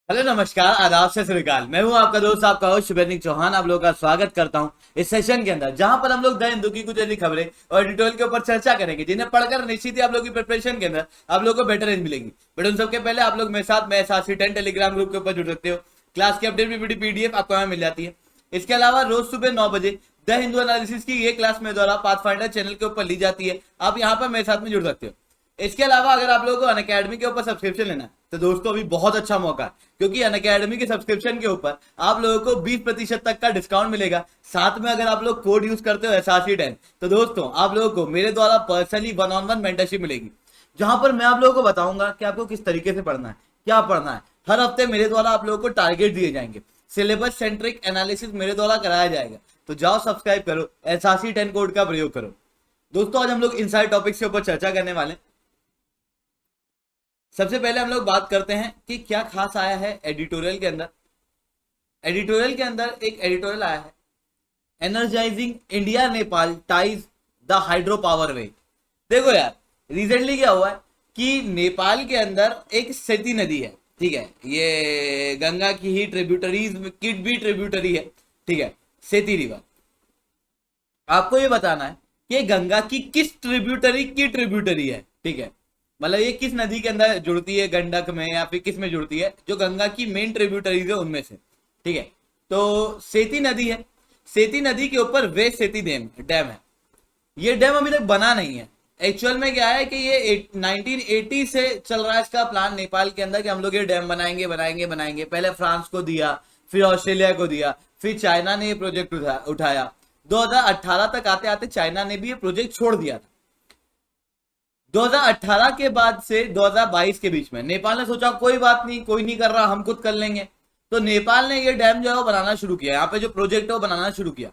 Hello नमस्कार आदाब से श्रीकाल। मैं हूं आपका दोस्त आपका होस्ट शुभेंद्र चौहान। आप लोगों का स्वागत करता हूं इस सेशन के अंदर, जहां पर हम लोग द हिंदू की कुछ ऐसी खबरें और एडिटोरियल के ऊपर चर्चा करेंगे जिन्हें पढ़कर निश्चित ही आप लोगों की प्रिपरेशन के अंदर आप लोगों को बेटर रेंज मिलेगी। बट उन सबके पहले आप लोग मेरे साथ में SRC10 टेलीग्राम ग्रुप के ऊपर जुड़ सकते हो। क्लास की अपडेट भी PDF आपको यहाँ मिल जाती है। इसके अलावा रोज सुबह 9 बजे द हिंदू एनालिसिस की ये क्लास मेरे द्वारा पाथफाइंडर चैनल के ऊपर ली जाती है। आप यहाँ पर मेरे साथ में जुड़ सकते हो। इसके अलावा अगर आप लोगों को अनअकैडमी के ऊपर सब्सक्रिप्शन लेना है तो दोस्तों अभी बहुत अच्छा मौका है, क्योंकि अनअकैडमी के सब्सक्रिप्शन के ऊपर आप लोगों को 20% तक का डिस्काउंट मिलेगा। साथ में अगर आप लोग कोड यूज करते हो SRC10 तो दोस्तों आप लोगों को मेरे द्वारा पर्सनली 1-on-1 मेंटरशिप मिलेगी, जहां पर मैं आप लोगों को बताऊंगा कि आपको किस तरीके से पढ़ना है, क्या पढ़ना है। हर हफ्ते मेरे द्वारा आप लोगों को टारगेट दिए जाएंगे, सिलेबस सेंट्रिक एनालिसिस मेरे द्वारा कराया जाएगा। तो जाओ सब्सक्राइब करो, SRC10 कोड का प्रयोग करो। दोस्तों आज हम लोग इन सारे टॉपिक्स के ऊपर चर्चा करने वाले हैं। सबसे पहले हम लोग बात करते हैं कि क्या खास आया है एडिटोरियल के अंदर। एडिटोरियल के अंदर एक एडिटोरियल आया है, energising India Nepal ties the hydro power way. देखो यार, रिसेंटली क्या हुआ है कि नेपाल के अंदर एक सेती नदी है, ठीक है, ये गंगा की ही ट्रिब्यूटरीज की भी ट्रिब्यूटरी है, ठीक है, सेती रिवर। आपको ये बताना है कि गंगा की किस ट्रिब्यूटरी की ट्रिब्यूटरी है, ठीक है, मतलब ये किस नदी के अंदर जुड़ती है, गंडक में या फिर किस में जुड़ती है, जो गंगा की मेन ट्रिब्यूटरीज है उनमें से, ठीक है। तो सेती नदी है, सेती नदी के ऊपर वेस्ट सेती डैम है। ये डैम अभी तक बना नहीं है। एक्चुअल में क्या है कि ये 1980 से चल रहा है इसका प्लान नेपाल के अंदर कि हम लोग ये डैम बनाएंगे बनाएंगे बनाएंगे। पहले फ्रांस को दिया, फिर ऑस्ट्रेलिया को दिया, फिर चाइना ने ये प्रोजेक्ट उठाया। 2018 तक आते आते चाइना ने भी ये प्रोजेक्ट छोड़ दिया था। 2018 के बाद से 2022 के बीच में नेपाल ने सोचा कोई बात नहीं, कोई नहीं कर रहा, हम खुद कर लेंगे। तो नेपाल ने ये डैम जो है वो बनाना शुरू किया, यहाँ पे जो प्रोजेक्ट है वो बनाना शुरू किया।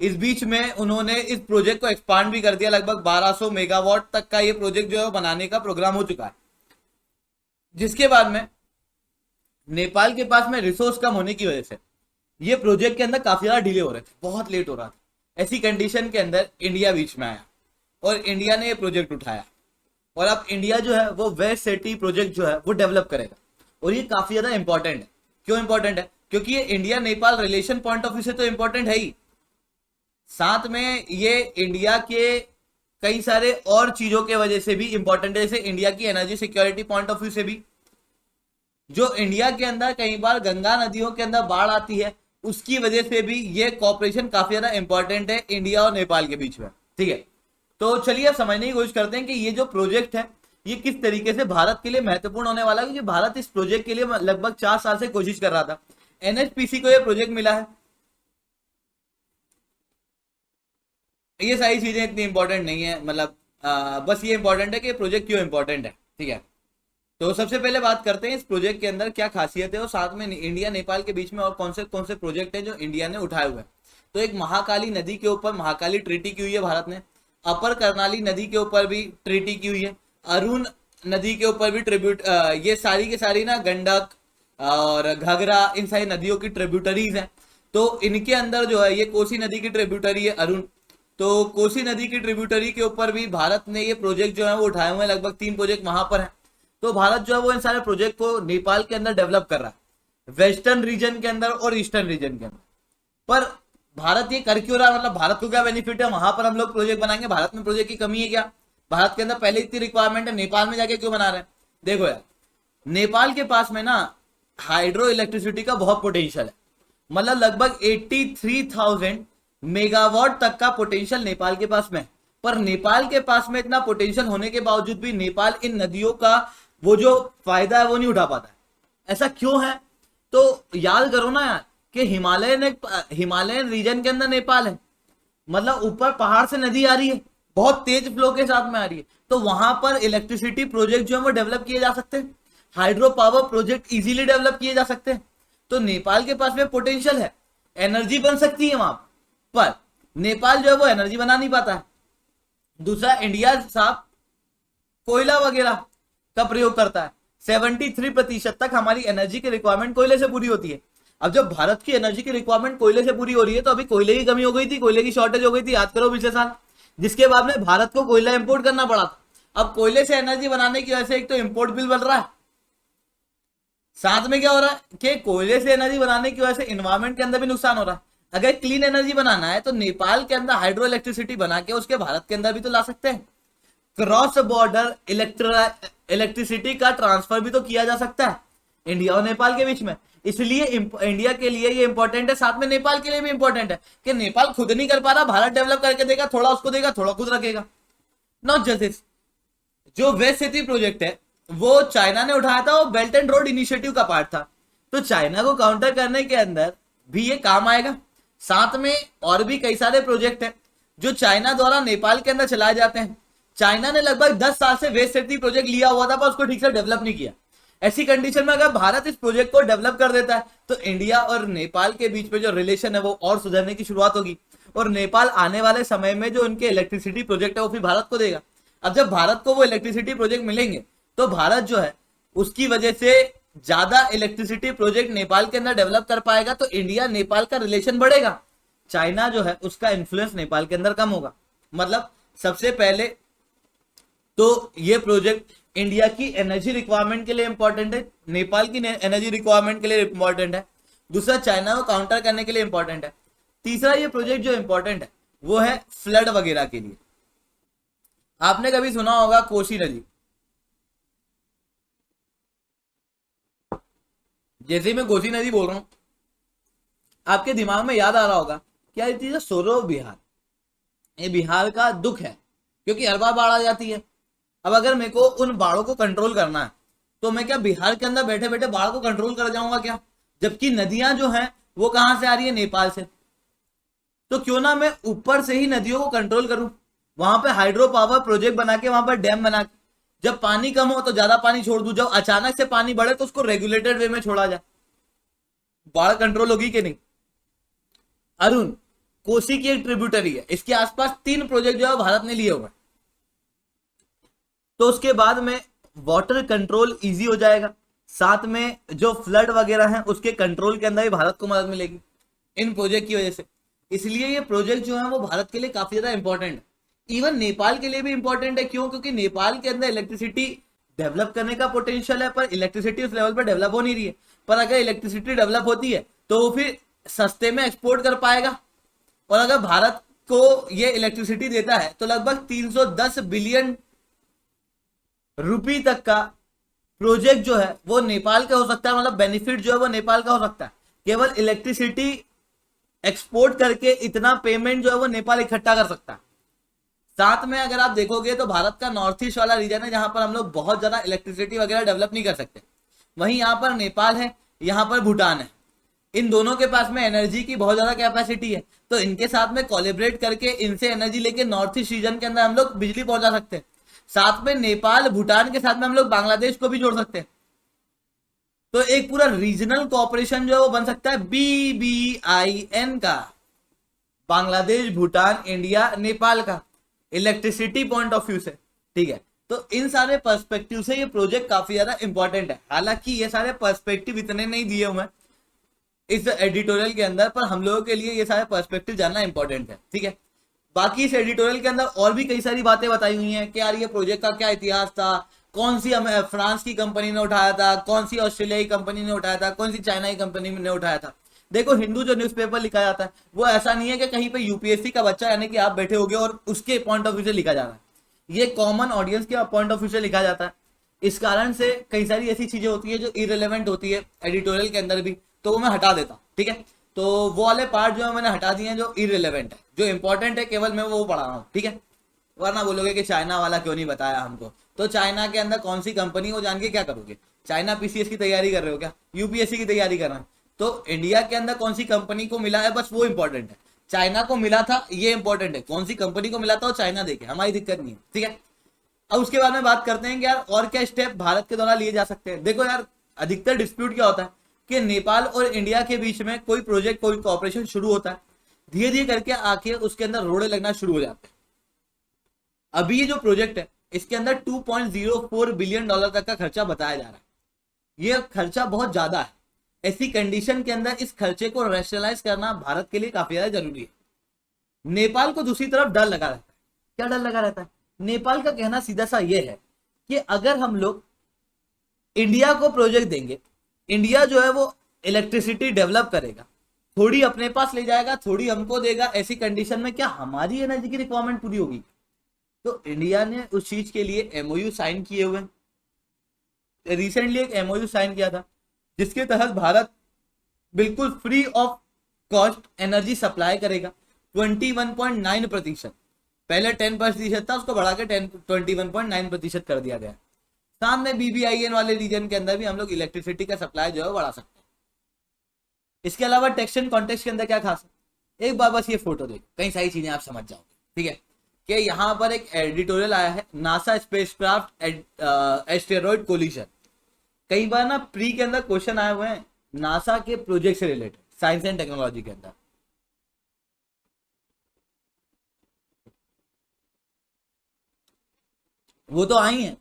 इस बीच में उन्होंने इस प्रोजेक्ट को एक्सपांड भी कर दिया, लगभग 1200 मेगावाट तक का ये प्रोजेक्ट जो है बनाने का प्रोग्राम हो चुका है। जिसके बाद में नेपाल के पास में रिसोर्स कम होने की वजह से ये प्रोजेक्ट के अंदर काफी ज्यादा डिले हो रहे थे, बहुत लेट हो रहा था। ऐसी कंडीशन के अंदर इंडिया बीच में आया और इंडिया ने ये प्रोजेक्ट उठाया, और अब इंडिया जो है वो वेस्ट सेती प्रोजेक्ट जो है वो डेवलप करेगा। और ये काफी ज्यादा इंपॉर्टेंट है। क्यों इंपॉर्टेंट है? क्योंकि ये India Nepal relation point of view से तो इंपॉर्टेंट है ही, साथ में ये इंडिया के कई सारे और चीजों के वजह से भी इंपॉर्टेंट है, जैसे इंडिया की energy security point of view से भी। जो इंडिया के अंदर कई बार गंगा नदियों के अंदर बाढ़ आती है, उसकी वजह से भी ये कॉपरेशन काफी ज्यादा इंपॉर्टेंट है इंडिया और नेपाल के बीच में, ठीक है। तो चलिए अब समझने की कोशिश करते हैं कि ये जो प्रोजेक्ट है ये किस तरीके से भारत के लिए महत्वपूर्ण होने वाला है, क्योंकि भारत इस प्रोजेक्ट के लिए लगभग 4 साल से कोशिश कर रहा था। NHPC को ये प्रोजेक्ट मिला है। ये सारी चीजें इतनी इंपॉर्टेंट नहीं है, मतलब बस ये इंपॉर्टेंट है कि प्रोजेक्ट क्यों इंपॉर्टेंट है, ठीक है। तो सबसे पहले बात करते हैं इस प्रोजेक्ट के अंदर क्या खासियत है और साथ में इंडिया नेपाल के बीच में और कौन से प्रोजेक्ट है जो इंडिया ने उठाए हुए हैं। तो एक महाकाली नदी के ऊपर महाकाली ट्रीटी की हुई है भारत ने, अपर कर्णाली नदी के ऊपर भी ट्रीटी की हुई है, अरुण नदी के ऊपर भी ट्रिब्यूट, ये सारी की सारी ना गंडक और घाघरा इन सारी नदियों की ट्रिब्यूटरीज हैं। तो इनके अंदर जो है ये कोसी नदी की ट्रिब्यूटरी है अरुण। तो कोसी नदी की ट्रिब्यूटरी के ऊपर भी भारत ने ये प्रोजेक्ट जो है वो उठाए हुए हैं, लगभग 3 प्रोजेक्ट वहां पर है। तो भारत जो है वो इन सारे प्रोजेक्ट को नेपाल के अंदर डेवलप कर रहा है, वेस्टर्न रीजन के अंदर और ईस्टर्न रीजन के अंदर। पर भारत ये कर क्यों रहा है, मतलब भारत को क्या बेनिफिट है, वहां पर हम लोग प्रोजेक्ट बनाएंगे, भारत में प्रोजेक्ट की कमी है क्या? भारत के अंदर पहले इतनी रिक्वायरमेंट है, नेपाल में जाके क्यों बना रहे हैं? देखो यार, नेपाल के पास में ना हाइड्रो इलेक्ट्रिसिटी का बहुत पोटेंशियल है, मतलब लगभग 83,000 मेगावाट तक का पोटेंशियल नेपाल के पास में है। पर नेपाल के पास में इतना पोटेंशियल होने के बावजूद भी नेपाल इन नदियों का वो जो फायदा है वो नहीं उठा पाता है। ऐसा क्यों है? तो याद करो ना यार कि हिमालयन रीजन के अंदर नेपाल है, मतलब ऊपर पहाड़ से नदी आ रही है, बहुत तेज फ्लो के साथ में आ रही है। तो वहां पर इलेक्ट्रिसिटी प्रोजेक्ट जो है वो डेवलप किए जा सकते हैं, hydro power project easily develop किए जा सकते हैं। तो नेपाल के पास में पोटेंशियल है, एनर्जी बन सकती है वहां पर नेपाल जो है वो एनर्जी बना नहीं पाता है। दूसरा, इंडिया साहब कोयला वगैरह का प्रयोग करता है, 73% तक हमारी एनर्जी की रिक्वायरमेंट कोयले से पूरी होती है। अब जब भारत की एनर्जी की रिक्वायरमेंट कोयले से पूरी हो रही है तो अभी कोयले की कमी हो गई थी, कोयले की शॉर्टेज हो गई थी, याद करो पिछले साल, जिसके बाद में भारत को कोयला इंपोर्ट करना पड़ा था। अब कोयले से एनर्जी बनाने की वजह से एक तो इंपोर्ट बिल बढ़ रहा है, साथ में क्या हो रहा है कि कोयले से एनर्जी बनाने की वजह से इन्वायरमेंट के अंदर भी नुकसान हो रहा है। अगर क्लीन एनर्जी बनाना है तो नेपाल के अंदर हाइड्रो इलेक्ट्रिसिटी बना के उसके भारत के अंदर भी तो ला सकते हैं। क्रॉस बॉर्डर इलेक्ट्रिसिटी का ट्रांसफर भी तो किया जा सकता है इंडिया और नेपाल के बीच में। इसलिए इंडिया के लिए ये इंपॉर्टेंट है, साथ में नेपाल के लिए भी इंपॉर्टेंट है कि नेपाल खुद नहीं कर पा रहा, भारत डेवलप करके देगा, थोड़ा उसको देगा, थोड़ा खुद रखेगा। नॉट जस्ट दिस, जो वेस्ट सिटी प्रोजेक्ट है वो चाइना ने उठाया था, वो बेल्ट एंड रोड इनिशिएटिव का पार्ट था, तो चाइना को काउंटर करने के अंदर भी ये काम आएगा। साथ में और भी कई सारे प्रोजेक्ट हैं जो चाइना द्वारा नेपाल के अंदर चलाए जाते हैं। चाइना ने लगभग 10 साल से वेस्ट सिटी प्रोजेक्ट लिया हुआ था पर उसको ठीक से डेवलप नहीं किया। ऐसी कंडीशन में अगर भारत इस प्रोजेक्ट को डेवलप कर देता है तो इंडिया और नेपाल के बीच में जो रिलेशन है वो और सुधरने की शुरुआत होगी, और नेपाल आने वाले समय में जो उनके इलेक्ट्रिसिटी प्रोजेक्ट है वो फिर भारत को देगा। अब जब भारत को वो इलेक्ट्रिसिटी प्रोजेक्ट मिलेंगे तो भारत जो है उसकी वजह से ज्यादा इलेक्ट्रिसिटी प्रोजेक्ट नेपाल के अंदर डेवलप कर पाएगा, तो इंडिया नेपाल का रिलेशन बढ़ेगा। चाइना जो है उसका इन्फ्लुएंस नेपाल के अंदर कम होगा। मतलब सबसे पहले तो ये प्रोजेक्ट इंडिया की एनर्जी रिक्वायरमेंट के लिए इंपॉर्टेंट है, नेपाल की एनर्जी रिक्वायरमेंट के लिए इंपॉर्टेंट है, दूसरा चाइना को काउंटर करने के लिए इंपॉर्टेंट है, तीसरा ये प्रोजेक्ट जो इंपॉर्टेंट है वो है फ्लड वगैरह के लिए। आपने कभी सुना होगा कोसी नदी, जैसे ही मैं कोसी नदी बोल रहा हूं आपके दिमाग में याद आ रहा होगा क्या ये चीज सोरो बिहार, ये बिहार का दुख है क्योंकि हर बार बाढ़ आ जाती है। अब अगर मेरे को उन बाढ़ों को कंट्रोल करना है तो मैं क्या बिहार के अंदर बैठे बैठे बाढ़ को कंट्रोल कर जाऊंगा क्या, जबकि नदियां जो हैं वो कहां से आ रही है, नेपाल से। तो क्यों ना मैं ऊपर से ही नदियों को कंट्रोल करूं, वहां पे हाइड्रो पावर प्रोजेक्ट बना के, वहां पर डैम बना के, जब पानी कम हो तो ज्यादा पानी छोड़ दूं, जब अचानक से पानी बढ़े तो उसको रेगुलेटेड वे में छोड़ा जाए, बाढ़ कंट्रोल होगी कि नहीं। अरुण कोसी की एक ट्रिब्यूटरी है, इसके आसपास 3 प्रोजेक्ट जो है भारत ने लिए हुए हैं, तो उसके बाद में वाटर कंट्रोल इजी हो जाएगा, साथ में जो फ्लड वगैरह है उसके कंट्रोल के अंदर भी भारत को मदद मिलेगी इन प्रोजेक्ट की वजह से। इसलिए ये प्रोजेक्ट जो है वो भारत के लिए काफी ज्यादा इंपॉर्टेंट है, इवन नेपाल के लिए भी इंपॉर्टेंट है। क्यों? क्योंकि नेपाल के अंदर इलेक्ट्रिसिटी डेवलप करने का पोटेंशियल है पर इलेक्ट्रिसिटी उस लेवल पर डेवलप हो नहीं रही है। पर अगर इलेक्ट्रिसिटी डेवलप होती है तो वो फिर सस्ते में एक्सपोर्ट कर पाएगा, और अगर भारत को ये इलेक्ट्रिसिटी देता है तो लगभग 310 बिलियन रुपी तक का प्रोजेक्ट जो है वो नेपाल का हो सकता है। मतलब बेनिफिट जो है वो नेपाल का हो सकता है, केवल इलेक्ट्रिसिटी एक्सपोर्ट करके इतना पेमेंट जो है वो नेपाल इकट्ठा कर सकता है। साथ में अगर आप देखोगे तो भारत का नॉर्थ ईस्ट वाला रीजन है जहां पर हम लोग बहुत ज्यादा इलेक्ट्रिसिटी वगैरह डेवलप नहीं कर सकते, वहीं यहाँ पर नेपाल है, यहाँ पर भूटान है, इन दोनों के पास में एनर्जी की बहुत ज्यादा कैपेसिटी है, तो इनके साथ में कोलैबोरेट करके इनसे एनर्जी लेके नॉर्थ ईस्ट रीजन के अंदर हम लोग बिजली पहुंचा सकते हैं। साथ में नेपाल भूटान के साथ में हम लोग बांग्लादेश को भी जोड़ सकते हैं, तो एक पूरा रीजनल कोऑपरेशन जो है वो बन सकता है BBIN का, बांग्लादेश भूटान इंडिया नेपाल का, इलेक्ट्रिसिटी पॉइंट ऑफ व्यू से। ठीक है, तो इन सारे पर्सपेक्टिव से ये प्रोजेक्ट काफी ज्यादा इंपॉर्टेंट है। हालांकि ये सारे पर्सपेक्टिव इतने नहीं दिए हुए इस एडिटोरियल के अंदर, पर हम लोगों के लिए ये सारे पर्सपेक्टिव जानना इंपॉर्टेंट है। ठीक है, बाकी इस एडिटोरियल के अंदर और भी कई सारी बातें बताई हुई हैं कि यार ये प्रोजेक्ट का क्या इतिहास था, कौन सी फ्रांस की कंपनी ने उठाया था, कौन सी ऑस्ट्रेलिया की कंपनी ने उठाया था, कौन सी चाइना की कंपनी ने उठाया था। देखो हिंदू जो न्यूज़पेपर लिखा जाता है वो ऐसा नहीं है कि कहीं पे यूपीएससी का बच्चा यानी कि आप बैठे होगे और उसके पॉइंट ऑफ व्यू से लिखा जा रहा है, ये कॉमन ऑडियंस के पॉइंट ऑफ व्यू से लिखा जाता है। इस कारण से कई सारी ऐसी चीजें होती है जो इरेलीवेंट होती है एडिटोरियल के अंदर भी, तो वो मैं हटा देता हूँ। ठीक है, तो वो वाले पार्ट जो है मैंने हटा दिए हैं जो इरेलीवेंट है, जो इंपॉर्टेंट है केवल मैं वो पढ़ा रहा हूँ। ठीक है, वरना बोलोगे कि चाइना वाला क्यों नहीं बताया हमको, तो चाइना के अंदर कौन सी कंपनी वो जान के क्या करोगे? चाइना पीसीएस की तैयारी कर रहे हो क्या, यूपीएससी की तैयारी कर रहे हैं? तो इंडिया के अंदर कौन सी कंपनी को मिला है बस वो इंपॉर्टेंट है, चाइना को मिला था ये इंपॉर्टेंट है, कौन सी कंपनी को मिला था वो चाइना देखे, हमारी दिक्कत नहीं है। ठीक है, अब उसके बाद में बात करते हैं कि यार और क्या स्टेप भारत के द्वारा लिए जा सकते हैं। देखो यार अधिकतर डिस्प्यूट क्या होता है कि नेपाल और इंडिया के बीच में कोई प्रोजेक्ट कोई कोऑपरेशन शुरू होता है, धीरे धीरे करके आके उसके अंदर रोड़े लगना शुरू हो जाते हैं। अभी ये जो प्रोजेक्ट है इसके अंदर $2.04 बिलियन तक का खर्चा बताया जा रहा है, ये खर्चा बहुत ज्यादा है। ऐसी कंडीशन के अंदर इस खर्चे को रैशनलाइज करना भारत के लिए काफी ज्यादा जरूरी है। नेपाल को दूसरी तरफ डर लगा रहता है, क्या डर लगा रहता है? नेपाल का कहना सीधा सा ये है कि अगर हम लोग इंडिया को प्रोजेक्ट देंगे इंडिया जो है वो इलेक्ट्रिसिटी डेवलप करेगा, थोड़ी अपने पास ले जाएगा, थोड़ी हमको देगा, ऐसी कंडीशन में क्या हमारी एनर्जी की रिक्वायरमेंट पूरी होगी? तो इंडिया ने उस चीज के लिए एमओयू साइन किए हुए, रिसेंटली एक एमओयू साइन किया था जिसके तहत भारत बिल्कुल free of cost energy supply करेगा 21.9%। पहले 10% था, उसको बढ़ा के 21.9% कर दिया गया। साथ में बीबीआईएन वाले रीजन के अंदर भी हम लोग इलेक्ट्रिसिटी का सप्लाई जो है बढ़ा सकते हैं। इसके अलावा टेक्स्ट एंड कॉन्टेक्स्ट के अंदर क्या खास है, एक बार बस ये फोटो देखो, कई सारी चीजें आप समझ जाओगे। ठीक है, कि यहाँ पर एक एडिटोरियल आया है, नासा स्पेसक्राफ्ट एस्टेरॉइड कोलिजन। कई बार ना प्री के अंदर क्वेश्चन आए हुए हैं नासा के प्रोजेक्ट से रिलेटेड, साइंस एंड टेक्नोलॉजी के अंदर। वो तो आई है,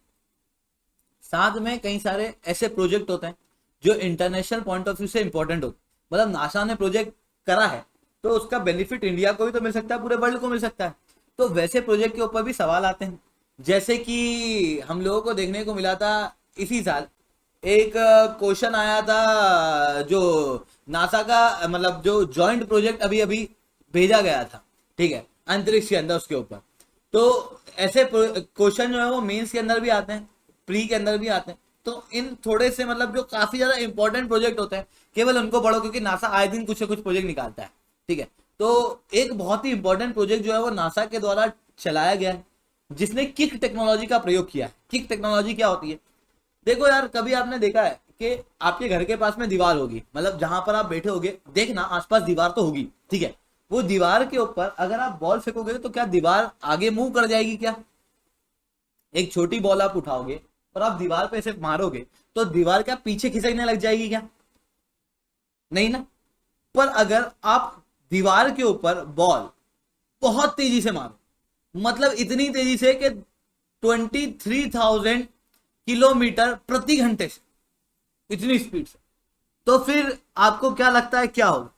साथ में कई सारे ऐसे प्रोजेक्ट होते हैं जो इंटरनेशनल पॉइंट ऑफ व्यू से इंपॉर्टेंट होते हैं। मतलब नासा ने प्रोजेक्ट करा है तो उसका बेनिफिट इंडिया को भी तो मिल सकता है, पूरे वर्ल्ड को मिल सकता है। तो वैसे प्रोजेक्ट के ऊपर भी सवाल आते हैं, जैसे कि हम लोगों को देखने को मिला था इसी साल एक क्वेश्चन आया था जो नासा का मतलब जो जॉइंट प्रोजेक्ट अभी अभी भेजा गया था, ठीक है, अंतरिक्ष के अंदर, उसके ऊपर। तो ऐसे क्वेश्चन जो है वो मेंस के अंदर भी आते हैं, प्री के अंदर भी आते हैं। तो इन थोड़े से मतलब जो काफी ज्यादा इंपॉर्टेंट प्रोजेक्ट होते हैं केवल उनको पढ़ो, क्योंकि नासा आए दिन कुछ ना कुछ प्रोजेक्ट निकालता है। ठीक है, तो एक बहुत ही इंपॉर्टेंट प्रोजेक्ट जो है वो नासा के द्वारा चलाया गया है जिसने किक टेक्नोलॉजी का प्रयोग किया है। किक टेक्नोलॉजी क्या होती है? देखो यार, कभी आपने देखा है कि आपके घर के पास में दीवार होगी, मतलब जहां पर आप बैठे होगे, देखना आसपास दीवार तो होगी, ठीक है, वो दीवार के ऊपर अगर आप बॉल फेंकोगे तो क्या दीवार आगे मूव कर जाएगी? क्या एक छोटी बॉल आप उठाओगे और आप दीवार पे ऐसे मारोगे तो दीवार क्या पीछे खिसकने लग जाएगी? क्या नहीं ना। पर अगर आप दीवार के ऊपर बॉल बहुत तेजी से मारो, मतलब इतनी तेजी से कि 23,000 किलोमीटर प्रति घंटे से, इतनी स्पीड से, तो फिर आपको क्या लगता है क्या होगा?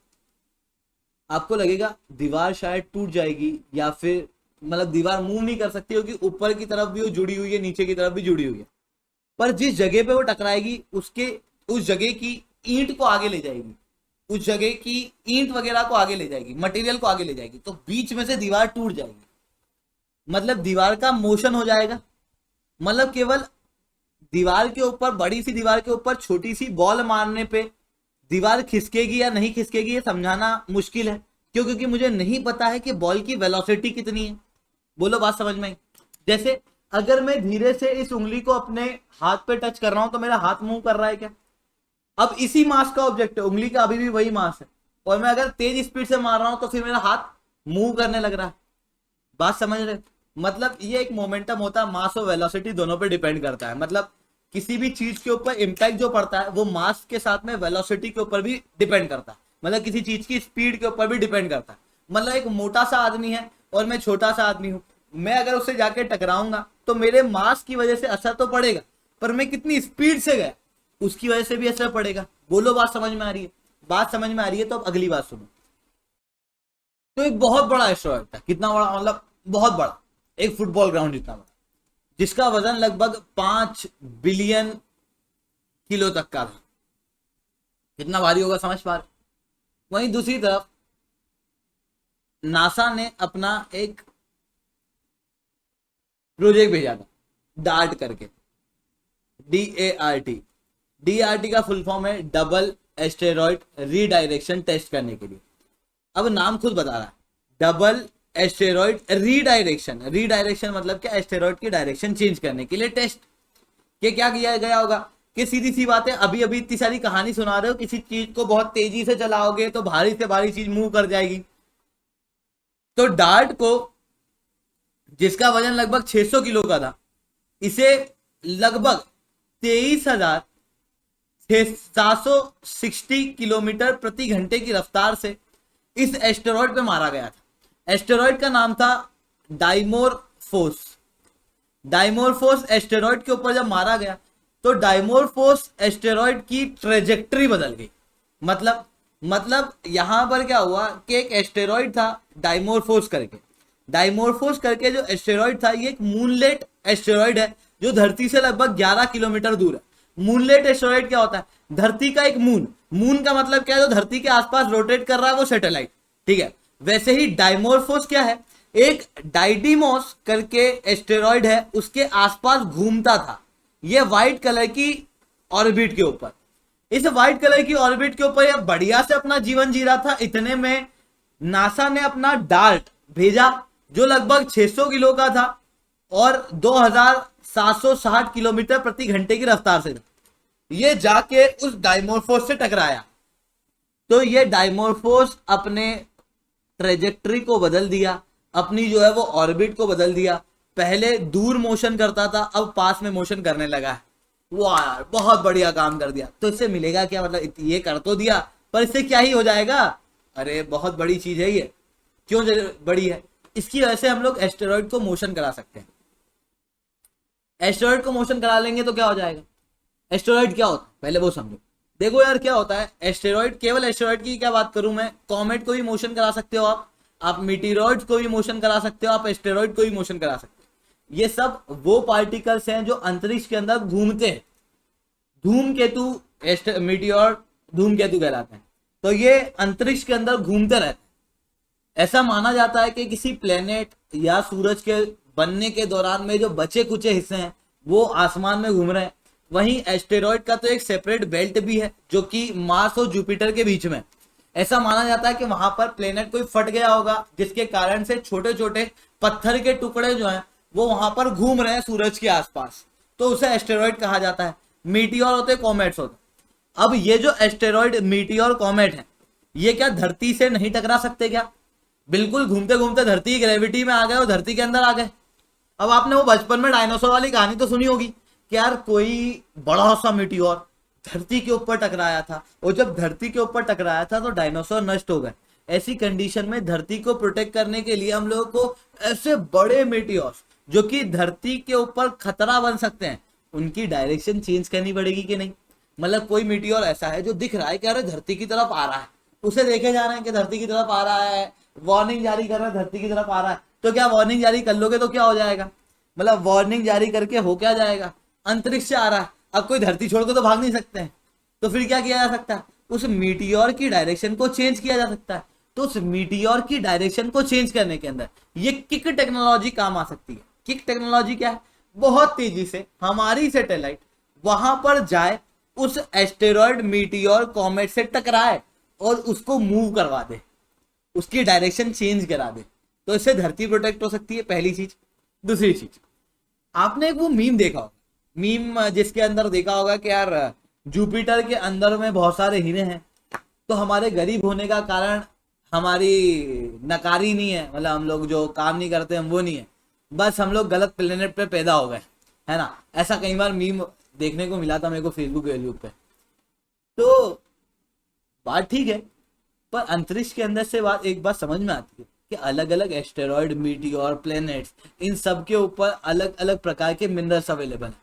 आपको लगेगा दीवार शायद टूट जाएगी, या फिर मतलब दीवार मूव नहीं कर सकती होगी, ऊपर की तरफ भी वो जुड़ी हुई है, नीचे की तरफ भी जुड़ी हुई है। पर जिस जगह पे वो टकराएगी उसके उस जगह की ईंट को आगे ले जाएगी, उस जगह की ईंट वगैरह को आगे ले जाएगी, मटेरियल को आगे ले जाएगी, तो बीच में से दीवार टूट जाएगी। मतलब दीवार का मोशन हो जाएगा, मतलब केवल दीवार के ऊपर, बड़ी सी दीवार के ऊपर छोटी सी बॉल मारने पे दीवार खिसकेगी या नहीं खिसकेगी ये समझाना मुश्किल है। क्यों? क्योंकि मुझे नहीं पता है कि बॉल की वेलोसिटी कितनी है। बोलो बात समझ में आई? जैसे अगर मैं धीरे से इस उंगली को अपने हाथ पे टच कर रहा हूं तो मेरा हाथ मूव कर रहा है क्या? अब इसी मास का ऑब्जेक्ट है, उंगली का अभी भी वही मास है, और मैं अगर तेज स्पीड से मार रहा हूं तो फिर मेरा हाथ मूव करने लग रहा है। बात समझ रहे? मतलब ये एक मोमेंटम होता है, मास और वेलोसिटी दोनों पे डिपेंड करता है। मतलब किसी भी चीज के ऊपर इंपैक्ट जो पड़ता है वो मास के साथ में वेलोसिटी के ऊपर भी डिपेंड करता है, मतलब किसी चीज की स्पीड के ऊपर भी डिपेंड करता है। मतलब एक मोटा सा आदमी है और मैं छोटा सा आदमी हूं, मैं अगर उससे जाके टकराऊंगा तो मेरे मास की वजह से असर तो पड़ेगा, पर मैं कितनी स्पीड से गया उसकी वजह से भी असर पड़ेगा। बोलो बात समझ में आ रही है? बात समझ में आ रही है तो अब अगली बात सुनो। तो एक बहुत बड़ा एस्ट्रॉयड था, कितना बड़ा? मतलब बहुत बड़ा, एक फुटबॉल ग्राउंड जितना बड़ा, जिसका वजन लगभग 5 बिलियन किलो तक का था। कितना भारी होगा समझ पा रहे? वहीं दूसरी तरफ नासा ने अपना एक प्रोजेक्ट भेजा था डार्ट करके, DART। DART का फुल फॉर्म है डबल एस्टेरॉइड रीडायरेक्शन टेस्ट करने के लिए। अब नाम खुद बता रहा है, डबल एस्टेरॉइड रीडायरेक्शन। रीडायरेक्शन मतलब क्या? एस्टेरॉइड की डायरेक्शन चेंज करने के लिए टेस्ट। के क्या किया गया होगा कि सीधी सी बात है, अभी अभी इतनी सारी कहानी सुना रहे हो, किसी चीज को बहुत तेजी से चलाओगे तो भारी से भारी चीज मूव कर जाएगी। तो डार्ट को, जिसका वजन लगभग 600 किलो का था, इसे लगभग 23,760 किलोमीटर प्रति घंटे की रफ्तार से इस एस्टेरॉइड पे मारा गया था। एस्टेरॉइड का नाम था डाइमोरफोस। डाइमोरफोस एस्टेरॉइड के ऊपर जब मारा गया तो डाइमोरफोस एस्टेरॉइड की ट्रेजेक्टरी बदल गई। मतलब यहां पर क्या हुआ कि एक एस्टेरॉइड था डाइमोरफोस करके, डाइमोरफोस करके जो एस्टेरॉइड था ये एक मूनलेट एस्टेरॉइड है जो धरती से लगभग 11 किलोमीटर दूर है। मूनलेट एस्टेरॉइड क्या होता है? धरती का एक मून, मून का मतलब क्या है? जो धरती के आसपास रोटेट कर रहा है वो सैटेलाइट, ठीक है। वैसे ही डाइमोर्फोस क्या है? एक डाइडिमोस करके एस्टेरॉइड है, उसके आसपास घूमता था ये व्हाइट कलर की ऑर्बिट के ऊपर। इस व्हाइट कलर की ऑर्बिट के ऊपर ये बढ़िया से अपना जीवन जी रहा था। इतने में नासा ने अपना डार्ट भेजा जो लगभग 600 किलो का था और 2760 किलोमीटर प्रति घंटे की रफ्तार से था। ये जाके उस डाइमोर्फोस से टकराया, तो ये डाइमोर्फोस अपने ट्रेजेक्ट्री को बदल दिया, अपनी जो है वो ऑर्बिट को बदल दिया। पहले दूर मोशन करता था, अब पास में मोशन करने लगा है। वाह यार, बहुत बढ़िया काम कर दिया। तो इससे मिलेगा क्या? मतलब ये कर तो दिया, पर इससे क्या ही हो जाएगा? अरे बहुत बड़ी चीज है ये। क्यों बड़ी है? इसकी वजह से हम लोग एस्टेरॉइड को मोशन करा सकते हैं। एस्टेरॉइड को मोशन करा लेंगे तो क्या हो जाएगा? एस्टेरॉइड क्या होता है पहले वो समझो। देखो यार क्या होता है एस्टेरॉइड, केवल एस्टेरॉइड की क्या बात करूं मैं, कॉमेट को भी मोशन करा सकते हो आप मीटिरॉइड को भी मोशन करा सकते हो, आप एस्टेरॉइड को भी मोशन करा सकते हो। ये सब वो पार्टिकल्स हैं जो अंतरिक्ष के अंदर घूमते हैं। धूमकेतु, मीटियोर धूमकेतु कहलाते हैं। तो ये अंतरिक्ष के अंदर घूमते रहते हैं। ऐसा माना जाता है कि किसी प्लेनेट या सूरज के बनने के दौरान में जो बचे कुचे हिस्से हैं वो आसमान में घूम रहे हैं। वहीं एस्टेरॉइड का तो एक सेपरेट बेल्ट भी है जो कि मार्स और जुपिटर के बीच में। ऐसा माना जाता है कि वहां पर प्लेनेट कोई फट गया होगा जिसके कारण से छोटे छोटे पत्थर के टुकड़े जो हैं वो वहां पर घूम रहे हैं सूरज के आसपास, तो उसे एस्टेरॉइड कहा जाता है। मीटियोर होते, कॉमेट्स होते। अब ये जो एस्टेरॉइड, मीटियोर, कॉमेट है, ये क्या धरती से नहीं टकरा सकते क्या? बिल्कुल, घूमते घूमते धरती ग्रेविटी में आ गए और धरती के अंदर आ गए। अब आपने वो बचपन में डायनासोर वाली कहानी तो सुनी होगी कि यार कोई बड़ा सा मीटियोर धरती के ऊपर टकराया था और जब धरती के ऊपर टकराया था तो डायनासोर नष्ट हो गए। ऐसी कंडीशन में धरती को प्रोटेक्ट करने के लिए हम लोगों को ऐसे बड़े मीटियोर्स जो कि धरती के ऊपर खतरा बन सकते हैं उनकी डायरेक्शन चेंज करनी पड़ेगी कि नहीं। मतलब कोई मीटियोर ऐसा है जो दिख रहा है कि अरे धरती की तरफ आ रहा है, उसे देखे जा रहे हैं कि धरती की तरफ आ रहा है, वार्निंग जारी कर रहे हैं धरती की तरफ आ रहा है, तो क्या वार्निंग जारी कर लोगे तो क्या हो जाएगा? मतलब वार्निंग जारी करके हो क्या जाएगा? अंतरिक्ष से आ रहा है, अब कोई धरती छोड़ के तो भाग नहीं सकते हैं, तो फिर क्या किया जा सकता है? उस मीटियोर की डायरेक्शन को चेंज किया जा सकता है। तो उस मीटियोर की डायरेक्शन को चेंज करने के अंदर ये किक टेक्नोलॉजी काम आ सकती है। किक टेक्नोलॉजी क्या है? बहुत तेजी से हमारी सैटेलाइट वहां पर जाए, उस एस्टेरॉइड, मीटियोर, कॉमेट से टकराए और उसको मूव करवा दे, उसकी डायरेक्शन चेंज करा दे। तो इससे धरती प्रोटेक्ट हो सकती है, पहली चीज। दूसरी चीज, आपने एक वो मीम देखा होगा, मीम जिसके अंदर देखा होगा कि यार जुपिटर के अंदर में बहुत सारे हीरे हैं, तो हमारे गरीब होने का कारण हमारी नकारी नहीं है, मतलब हम लोग जो काम नहीं करते हम वो नहीं है, बस हम लोग गलत प्लेनेट पे पैदा हो गए, है ना। ऐसा कई बार मीम देखने को मिला था मेरे को फेसबुक यूट्यूब पे। तो बात ठीक है, पर अंतरिक्ष के अंदर से एक बात समझ में आती है कि अलग अलग एस्टेरॉइड, मीटियोर, प्लैनेट्स, इन सब के ऊपर अलग अलग प्रकार के मिनरल्स अवेलेबल हैं।